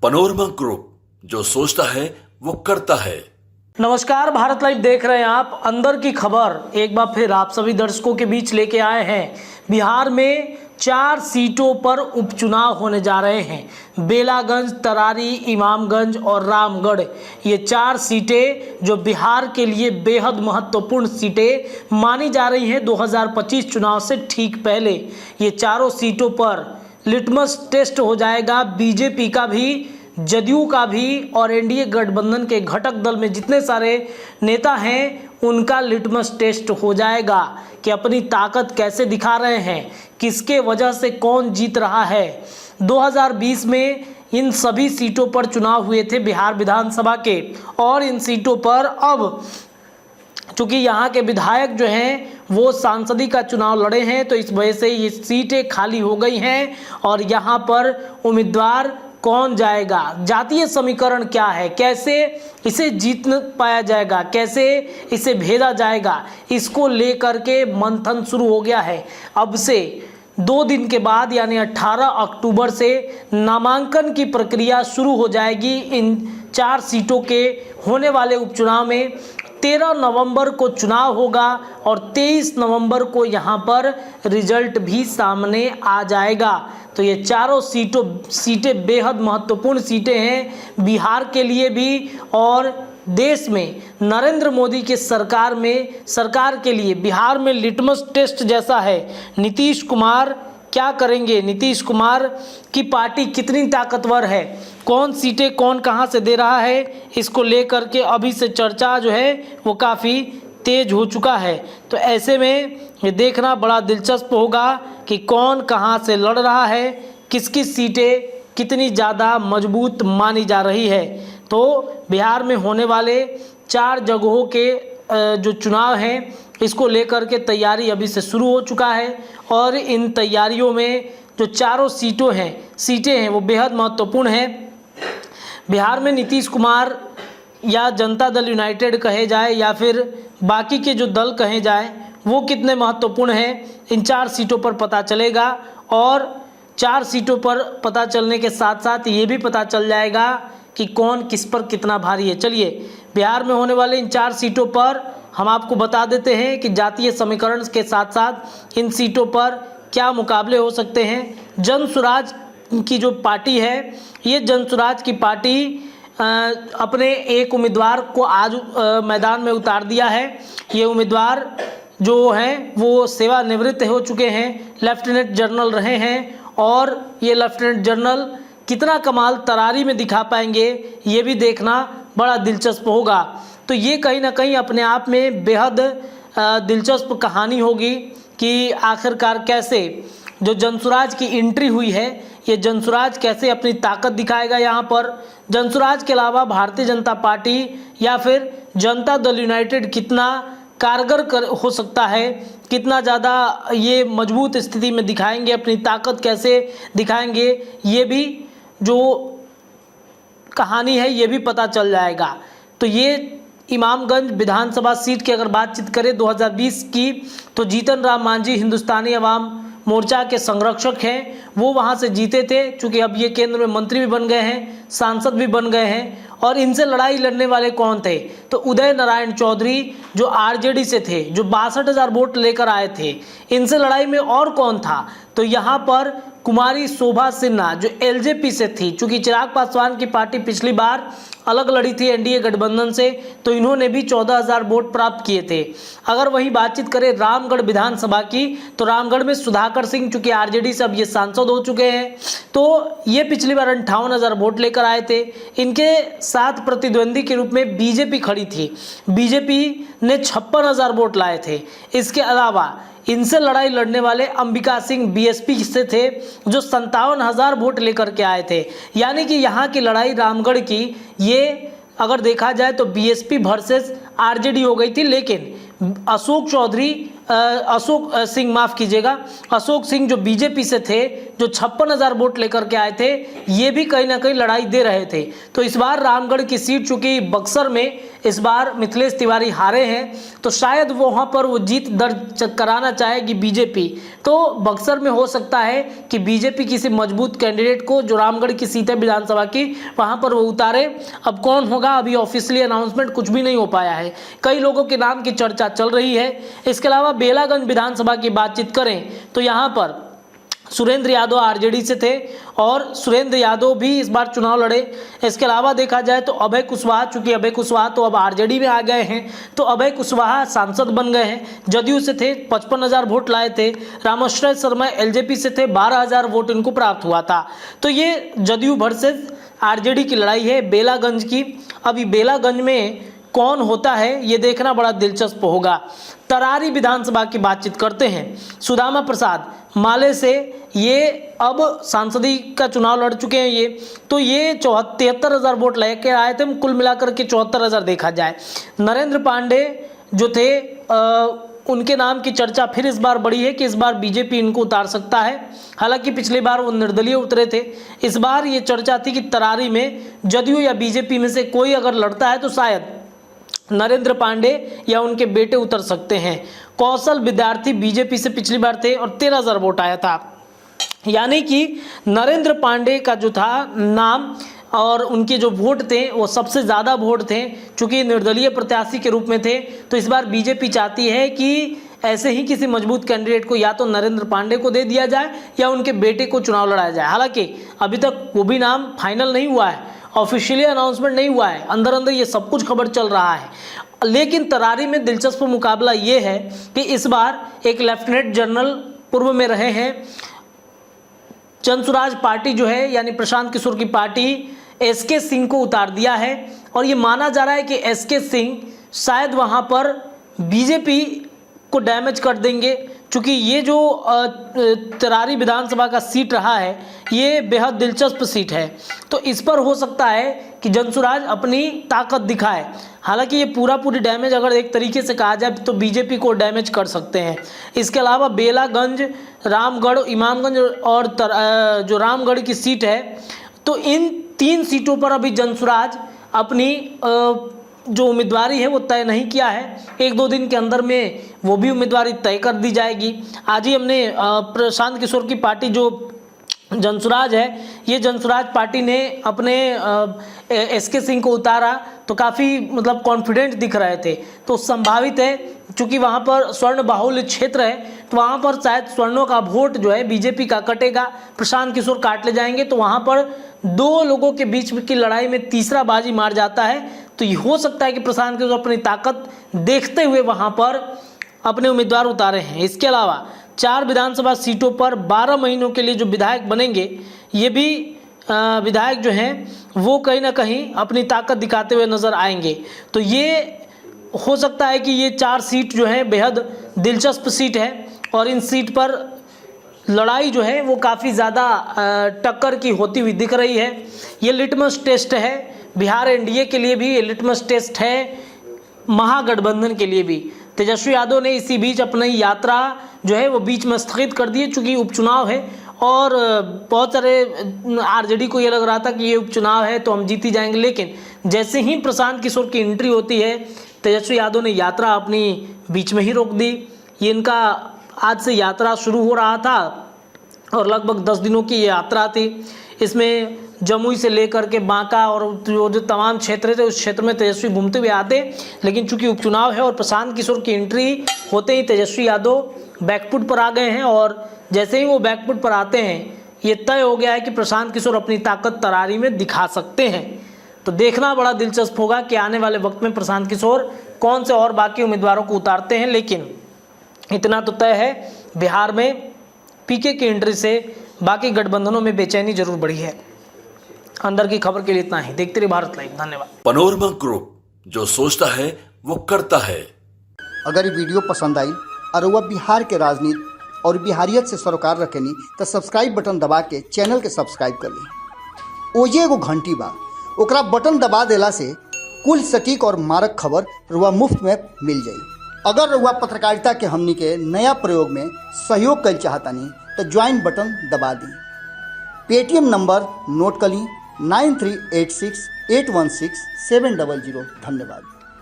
Panorama group, जो सोचता है वो करता है। नमस्कार, भारत लाइव देख रहे हैं आप। अंदर की खबर एक बार फिर आप सभी दर्शकों के बीच लेके आए हैं। बिहार में 4 सीटों पर उपचुनाव होने जा रहे हैं। बेलागंज, तरारी, इमामगंज और रामगढ़, ये 4 सीटें जो बिहार के लिए बेहद महत्वपूर्ण सीटें मानी जा रही हैं। 2025 चुनाव से ठीक पहले ये चारों सीटों पर लिटमस टेस्ट हो जाएगा। बीजेपी का भी, जदयू का भी और एनडीए गठबंधन के घटक दल में जितने सारे नेता हैं उनका लिटमस टेस्ट हो जाएगा कि अपनी ताकत कैसे दिखा रहे हैं, किसके वजह से कौन जीत रहा है। 2020 में इन सभी सीटों पर चुनाव हुए थे बिहार विधानसभा के, और इन सीटों पर अब चूँकि यहाँ के विधायक जो हैं वो सांसदी का चुनाव लड़े हैं, तो इस वजह से ये सीटें खाली हो गई हैं। और यहाँ पर उम्मीदवार कौन जाएगा, जातीय समीकरण क्या है, कैसे इसे जीत पाया जाएगा, कैसे इसे भेजा जाएगा, इसको लेकर के मंथन शुरू हो गया है। अब से 2 दिन के बाद यानी 18 अक्टूबर से नामांकन की प्रक्रिया शुरू हो जाएगी। इन 4 सीटों के होने वाले उपचुनाव में 13 नवंबर को चुनाव होगा और 23 नवंबर को यहाँ पर रिजल्ट भी सामने आ जाएगा। तो ये चारों सीटें बेहद महत्वपूर्ण सीटें हैं बिहार के लिए भी, और देश में नरेंद्र मोदी के सरकार के लिए बिहार में लिटमस टेस्ट जैसा है। नीतीश कुमार क्या करेंगे, नीतीश कुमार की पार्टी कितनी ताकतवर है, कौन सीटें कौन कहां से दे रहा है, इसको लेकर के अभी से चर्चा जो है वो काफ़ी तेज हो चुका है। तो ऐसे में ये देखना बड़ा दिलचस्प होगा कि कौन कहां से लड़ रहा है, किसकी सीटें कितनी ज़्यादा मजबूत मानी जा रही है। तो बिहार में होने वाले 4 जगहों के जो चुनाव हैं इसको लेकर के तैयारी अभी से शुरू हो चुका है, और इन तैयारियों में जो चारों सीटें हैं वो बेहद महत्वपूर्ण हैं। बिहार में नीतीश कुमार या जनता दल यूनाइटेड कहे जाए या फिर बाकी के जो दल कहे जाए वो कितने महत्वपूर्ण हैं, इन 4 सीटों पर पता चलेगा। और 4 सीटों पर पता चलने के साथ साथ ये भी पता चल जाएगा कि कौन किस पर कितना भारी है। चलिए, बिहार में होने वाले इन 4 सीटों पर हम आपको बता देते हैं कि जातीय समीकरण के साथ साथ इन सीटों पर क्या मुकाबले हो सकते हैं। जनसुराज की जो पार्टी है, ये जनसुराज की पार्टी अपने एक उम्मीदवार को आज मैदान में उतार दिया है। ये उम्मीदवार जो हैं वो सेवानिवृत्त हो चुके हैं, लेफ्टिनेंट जनरल रहे हैं, और ये लेफ्टिनेंट जनरल कितना कमाल तरारी में दिखा पाएंगे ये भी देखना बड़ा दिलचस्प होगा। तो ये कहीं ना कहीं अपने आप में बेहद दिलचस्प कहानी होगी कि आखिरकार कैसे जो जनसुराज की एंट्री हुई है, ये जनसुराज कैसे अपनी ताकत दिखाएगा। यहाँ पर जनसुराज के अलावा भारतीय जनता पार्टी या फिर जनता दल यूनाइटेड कितना कारगर हो सकता है, कितना ज़्यादा ये मजबूत स्थिति में दिखाएंगे, अपनी ताकत कैसे दिखाएंगे, ये भी जो कहानी है ये भी पता चल जाएगा। तो ये इमामगंज विधानसभा सीट की अगर बातचीत करें 2020 की, तो जीतन राम मांझी हिंदुस्तानी अवाम मोर्चा के संरक्षक हैं, वो वहाँ से जीते थे। चूँकि अब ये केंद्र में मंत्री भी बन गए हैं, सांसद भी बन गए हैं। और इनसे लड़ाई लड़ने वाले कौन थे, तो उदय नारायण चौधरी जो आरजेडी से थे, जो 62,000 वोट लेकर आए थे। इनसे लड़ाई में और कौन था, तो यहाँ पर कुमारी शोभा सिन्हा जो एलजेपी से थी। चूँकि चिराग पासवान की पार्टी पिछली बार अलग लड़ी थी एनडीए गठबंधन से, तो इन्होंने भी 14,000 वोट प्राप्त किए थे। अगर वही बातचीत करें रामगढ़ विधानसभा की, तो रामगढ़ में सुधाकर सिंह चूँकि आरजेडी से अब ये सांसद हो चुके हैं, तो ये पिछली बार 58,000 वोट लेकर आए थे। इनके साथ प्रतिद्वंदी के रूप में बीजेपी खड़ी थी, बीजेपी ने 56,000 वोट लाए थे। इसके अलावा इनसे लड़ाई लड़ने वाले अंबिका सिंह बीएसपी से थे, जो 57,000 वोट लेकर के आए थे। यानी कि यहाँ की लड़ाई रामगढ़ की, ये अगर देखा जाए तो बीएसपी वर्सेस आरजेडी हो गई थी। लेकिन अशोक सिंह जो बीजेपी से थे, जो 56,000 वोट लेकर के आए थे, ये भी कहीं ना कहीं लड़ाई दे रहे थे। तो इस बार रामगढ़ की सीट चूंकि बक्सर में इस बार मिथिलेश तिवारी हारे हैं, तो शायद वहाँ पर वो जीत दर्ज कराना चाहेगी बीजेपी। तो बक्सर में हो सकता है कि बीजेपी किसी मजबूत कैंडिडेट को, जो रामगढ़ की सीट है विधानसभा की, वहाँ पर वो उतारे। अब कौन होगा, अभी ऑफिशियली अनाउंसमेंट कुछ भी नहीं हो पाया है। कई लोगों के नाम की चर्चा चल रही है। इसके अलावा बेलागंज विधानसभा की बातचीत करें तो यहाँ पर सुरेंद्र यादव आरजेडी से थे और सुरेंद्र यादव भी इस बार चुनाव लड़े। इसके अलावा देखा जाए तो अभय कुशवाहा, चूंकि अभय कुशवाहा तो अब आरजेडी में आ गए हैं, तो अभय कुशवाहा सांसद बन गए हैं। जदयू से थे, 55,000 वोट लाए थे। रामाश्रय शर्मा एलजेपी से थे, 12,000 वोट इनको प्राप्त हुआ था। तो ये जदयू वर्सेस आरजेडी की लड़ाई है बेलागंज की। अभी बेलागंज में कौन होता है ये देखना बड़ा दिलचस्प होगा। तरारी विधानसभा की बातचीत करते हैं। सुदामा प्रसाद माले से ये अब सांसदी का चुनाव लड़ चुके हैं ये, तो ये 73,000 वोट लेके आए थे, कुल मिलाकर के 74,000 देखा जाए। नरेंद्र पांडे जो थे उनके नाम की चर्चा फिर इस बार बढ़ी है कि इस बार बीजेपी इनको उतार सकता है। हालांकि पिछली बार वो निर्दलीय उतरे थे। इस बार ये चर्चा थी कि तरारी में जदयू या बीजेपी में से कोई अगर लड़ता है तो शायद नरेंद्र पांडे या उनके बेटे उतर सकते हैं। कौशल विद्यार्थी बीजेपी से पिछली बार थे और 13,000 वोट आया था। यानी कि नरेंद्र पांडे का जो था नाम और उनके जो वोट थे वो सबसे ज़्यादा वोट थे, चूँकि निर्दलीय प्रत्याशी के रूप में थे। तो इस बार बीजेपी चाहती है कि ऐसे ही किसी मजबूत कैंडिडेट को या तो नरेंद्र पांडे को दे दिया जाए या उनके बेटे को चुनाव लड़ाया जाए। हालांकि अभी तक वो भी नाम फाइनल नहीं हुआ है, ऑफिशियली अनाउंसमेंट नहीं हुआ है, अंदर अंदर ये सब कुछ खबर चल रहा है। लेकिन तरारी में दिलचस्प मुकाबला ये है कि इस बार एक लेफ्टिनेंट जनरल पूर्व में रहे हैं जनसुराज पार्टी जो है, यानी प्रशांत किशोर की पार्टी, एसके सिंह को उतार दिया है। और ये माना जा रहा है कि एसके सिंह शायद वहाँ पर बीजेपी को डैमेज कर देंगे, क्योंकि ये जो तरारी विधानसभा का सीट रहा है ये बेहद दिलचस्प सीट है। तो इस पर हो सकता है कि जनसुराज अपनी ताकत दिखाए। हालांकि ये पूरी डैमेज अगर एक तरीके से कहा जाए तो बीजेपी को डैमेज कर सकते हैं। इसके अलावा बेलागंज, रामगढ़, इमामगंज और जो रामगढ़ की सीट है, तो इन 3 सीटों पर अभी जनसुराज अपनी जो उम्मीदवारी है वो तय नहीं किया है। 1-2 दिन के अंदर में वो भी उम्मीदवारी तय कर दी जाएगी। आज ही हमने प्रशांत किशोर की पार्टी जो जनसुराज है, ये जनसुराज पार्टी ने अपने एसके सिंह को उतारा तो काफ़ी मतलब कॉन्फिडेंट दिख रहे थे। तो संभावित है, चूँकि वहाँ पर स्वर्ण बाहुल्य क्षेत्र है, तो वहाँ पर शायद स्वर्णों का वोट जो है बीजेपी का कटेगा, प्रशांत किशोर काट ले जाएंगे। तो वहाँ पर 2 लोगों के बीच की लड़ाई में तीसरा बाजी मार जाता है। तो ये हो सकता है कि प्रशांत किशोर अपनी ताकत देखते हुए वहाँ पर अपने उम्मीदवार उतारे हैं। इसके अलावा 4 विधानसभा सीटों पर 12 महीनों के लिए जो विधायक बनेंगे, ये भी विधायक जो हैं वो कहीं ना कहीं अपनी ताकत दिखाते हुए नज़र आएंगे। तो ये हो सकता है कि ये 4 सीट जो है बेहद दिलचस्प सीट है और इन सीट पर लड़ाई जो है वो काफ़ी ज़्यादा टक्कर की होती हुई दिख रही है। ये लिटमस टेस्ट है बिहार एनडीए के लिए भी, ये लिटमस टेस्ट है महागठबंधन के लिए भी। तेजस्वी यादव ने इसी बीच अपनी यात्रा जो है वो बीच में स्थगित कर दी, चूँकि उपचुनाव है और बहुत सारे आरजेडी को ये लग रहा था कि ये उपचुनाव है तो हम जीती जाएंगे। लेकिन जैसे ही प्रशांत किशोर की एंट्री होती है, तेजस्वी यादव ने यात्रा अपनी बीच में ही रोक दी। ये इनका आज से यात्रा शुरू हो रहा था और लगभग 10 दिनों की ये यात्रा थी। इसमें जमुई से लेकर के बांका और जो तमाम क्षेत्र थे उस क्षेत्र में तेजस्वी घूमते हुए आते, लेकिन चूंकि उपचुनाव है और प्रशांत किशोर की एंट्री होते ही तेजस्वी यादव बैकफुट पर आ गए हैं। और जैसे ही वो बैकफुट पर आते हैं, ये तय हो गया है कि प्रशांत किशोर अपनी ताकत तरारी में दिखा सकते हैं। तो देखना बड़ा दिलचस्प होगा कि आने वाले वक्त में प्रशांत किशोर कौन से और बाकी उम्मीदवारों को उतारते हैं। लेकिन इतना तो तय है, बिहार में पीके की एंट्री से बाकी गठबंधनों में बेचैनी जरूर बढ़ी है। अंदर की खबर के लिए इतना ही। देखते रहिए भारत लाइव। धन्यवाद। पनोरमा ग्रुप, जो सोचता है वो करता है। अगर ये वीडियो पसंद आई और वह बिहार के राजनीति और बिहारियत से सरोकार रखेनी तो सब्सक्राइब बटन दबा के चैनल के सब्सक्राइब कर ली। ओजे एगो घंटी बा, ओकरा बटन दबा देला से कुल सटीक और मारक खबर रुआ मुफ्त में मिल जाई। अगर रुआ पत्रकारिता के हमनी के नया प्रयोग में सहयोग कर चाहतानी तो ज्वाइन बटन दबा दी। पेटीएम नंबर नोट कर ली 9386816700। धन्यवाद।